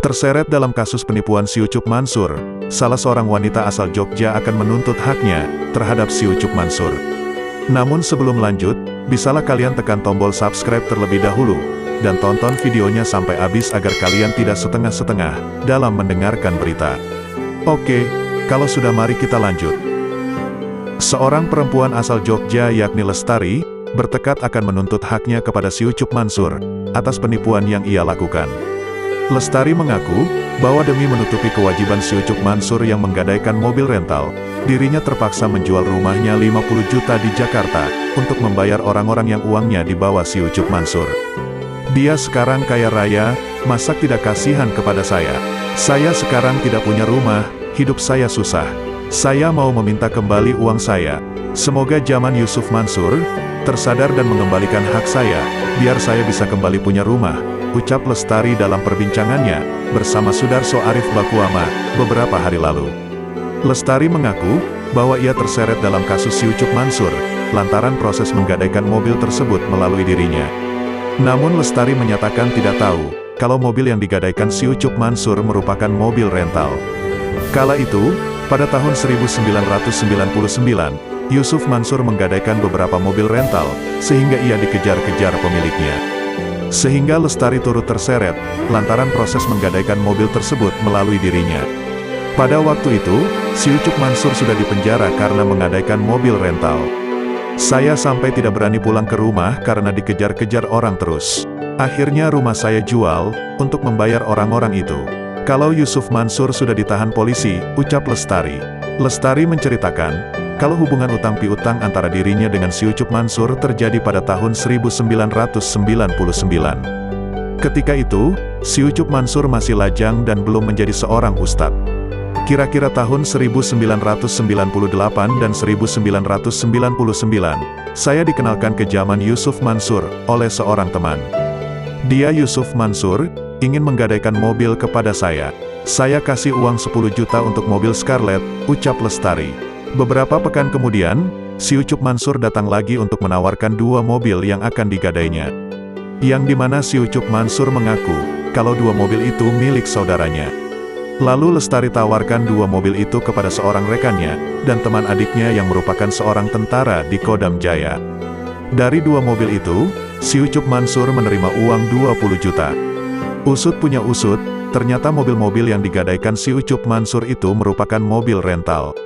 Terseret dalam kasus penipuan si Ucup Mansur, salah seorang wanita asal Jogja akan menuntut haknya terhadap si Ucup Mansur. Namun sebelum lanjut, bisalah kalian tekan tombol subscribe terlebih dahulu, dan tonton videonya sampai habis agar kalian tidak setengah-setengah dalam mendengarkan berita. Oke, kalau sudah mari kita lanjut. Seorang perempuan asal Jogja yakni Lestari, bertekad akan menuntut haknya kepada si Ucup Mansur, atas penipuan yang ia lakukan. Lestari mengaku, bahwa demi menutupi kewajiban si Ucup Mansur yang menggadaikan mobil rental, dirinya terpaksa menjual rumahnya 50 juta di Jakarta, untuk membayar orang-orang yang uangnya dibawa si Ucup Mansur. Dia sekarang kaya raya, masa tidak kasihan kepada saya? Saya sekarang tidak punya rumah, hidup saya susah. Saya mau meminta kembali uang saya. Semoga zaman Yusuf Mansur tersadar dan mengembalikan hak saya, biar saya bisa kembali punya rumah, ucap Lestari dalam perbincangannya bersama Sudarso Arif Bakuama beberapa hari lalu. Lestari mengaku bahwa ia terseret dalam kasus si Ucup Mansur lantaran proses menggadaikan mobil tersebut melalui dirinya. Namun Lestari menyatakan tidak tahu kalau mobil yang digadaikan si Ucup Mansur merupakan mobil rental. Kala itu, pada tahun 1999, Yusuf Mansur menggadaikan beberapa mobil rental, sehingga ia dikejar-kejar pemiliknya. Sehingga Lestari turut terseret, lantaran proses menggadaikan mobil tersebut melalui dirinya. Pada waktu itu, si Ucup Mansur sudah dipenjara karena menggadaikan mobil rental. Saya sampai tidak berani pulang ke rumah karena dikejar-kejar orang terus. Akhirnya rumah saya jual, untuk membayar orang-orang itu. Kalau Yusuf Mansur sudah ditahan polisi, ucap Lestari. Lestari menceritakan, kalau hubungan utang piutang antara dirinya dengan si Ucup Mansur terjadi pada tahun 1999. Ketika itu, si Ucup Mansur masih lajang dan belum menjadi seorang ustadz. Kira-kira tahun 1998 dan 1999, saya dikenalkan ke zaman Yusuf Mansur oleh seorang teman. Dia Yusuf Mansur ingin menggadaikan mobil kepada saya. Saya kasih uang 10 juta untuk mobil Scarlett, ucap Lestari. Beberapa pekan kemudian, si Ucup Mansur datang lagi untuk menawarkan 2 mobil yang akan digadainya. Yang dimana si Ucup Mansur mengaku, kalau 2 mobil itu milik saudaranya. Lalu Lestari tawarkan 2 mobil itu kepada seorang rekannya, dan teman adiknya yang merupakan seorang tentara di Kodam Jaya. Dari 2 mobil itu, si Ucup Mansur menerima uang 20 juta. Usut punya usut, ternyata mobil-mobil yang digadaikan si Ucup Mansur itu merupakan mobil rental.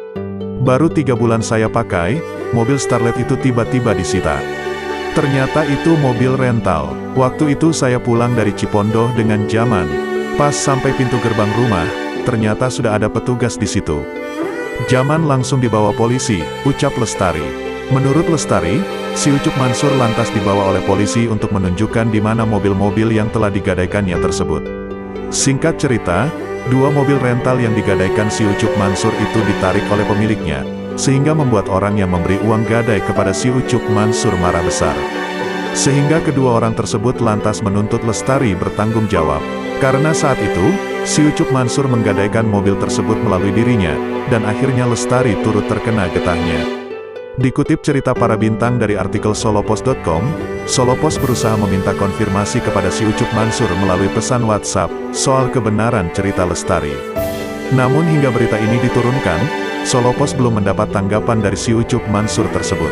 Baru 3 bulan saya pakai, mobil Starlet itu tiba-tiba disita. Ternyata itu mobil rental. Waktu itu saya pulang dari Cipondoh dengan Jaman. Pas sampai pintu gerbang rumah, ternyata sudah ada petugas di situ. Jaman langsung dibawa polisi, ucap Lestari. Menurut Lestari, si Ucup Mansur lantas dibawa oleh polisi untuk menunjukkan di mana mobil-mobil yang telah digadaikannya tersebut. Singkat cerita, 2 mobil rental yang digadaikan si Ucup Mansur itu ditarik oleh pemiliknya, sehingga membuat orang yang memberi uang gadai kepada si Ucup Mansur marah besar. Sehingga kedua orang tersebut lantas menuntut Lestari bertanggung jawab. Karena saat itu, si Ucup Mansur menggadaikan mobil tersebut melalui dirinya, dan akhirnya Lestari turut terkena getahnya. Dikutip cerita para bintang dari artikel Solopos.com, Solopos berusaha meminta konfirmasi kepada si Ucup Mansur melalui pesan WhatsApp, soal kebenaran cerita Lestari. Namun hingga berita ini diturunkan, Solopos belum mendapat tanggapan dari si Ucup Mansur tersebut.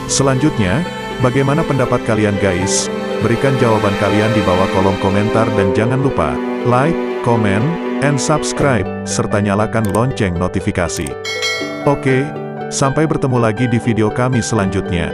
Selanjutnya, bagaimana pendapat kalian guys? Berikan jawaban kalian di bawah kolom komentar dan jangan lupa, like, comment, and subscribe, serta nyalakan lonceng notifikasi. Oke. Sampai bertemu lagi di video kami selanjutnya.